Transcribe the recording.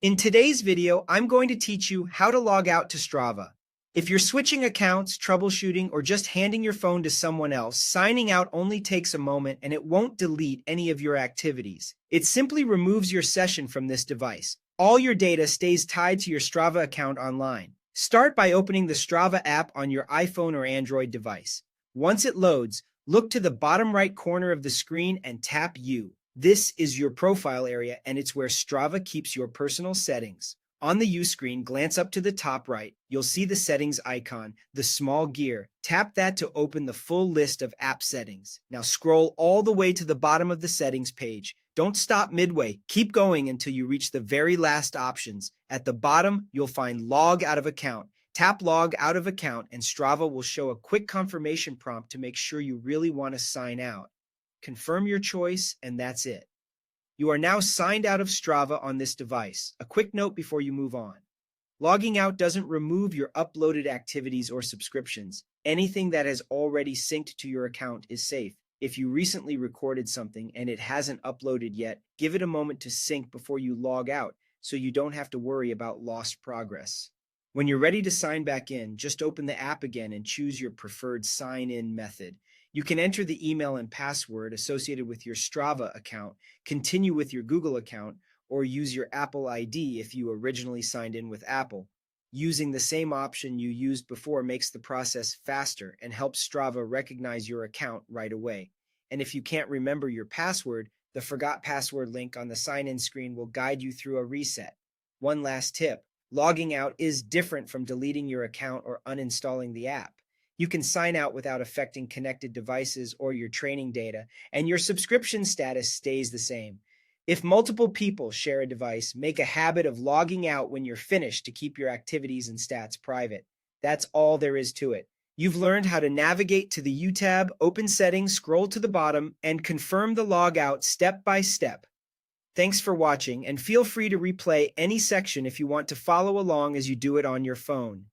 In today's video, I'm going to teach you how to log out to Strava. If you're switching accounts, troubleshooting, or just handing your phone to someone else, signing out only takes a moment and it won't delete any of your activities. It simply removes your session from this device. All your data stays tied to your Strava account online. Start by opening the Strava app on your iPhone or Android device. Once it loads, look to the bottom right corner of the screen and tap U. This is your profile area, and it's where Strava keeps your personal settings. On the U screen, glance up to the top right. You'll see the settings icon, the small gear. Tap that to open the full list of app settings. Now scroll all the way to the bottom of the settings page. Don't stop midway. Keep going until you reach the very last options. At the bottom, you'll find Log Out of Account. Tap Log Out of Account, and Strava will show a quick confirmation prompt to make sure you really want to sign out. Confirm your choice, and that's it. You are now signed out of Strava on this device. A quick note before you move on. Logging out doesn't remove your uploaded activities or subscriptions. Anything that has already synced to your account is safe. If you recently recorded something and it hasn't uploaded yet, give it a moment to sync before you log out so you don't have to worry about lost progress. When you're ready to sign back in, just open the app again and choose your preferred sign-in method. You can enter the email and password associated with your Strava account, continue with your Google account, or use your Apple ID if you originally signed in with Apple. Using the same option you used before makes the process faster and helps Strava recognize your account right away. And if you can't remember your password, the Forgot Password link on the sign-in screen will guide you through a reset. One last tip: logging out is different from deleting your account or uninstalling the app. You can sign out without affecting connected devices or your training data, and your subscription status stays the same. If multiple people share a device, make a habit of logging out when you're finished to keep your activities and stats private. That's all there is to it. You've learned how to navigate to the U tab, open settings, scroll to the bottom, and confirm the log out step by step. Thanks for watching, and feel free to replay any section if you want to follow along as you do it on your phone.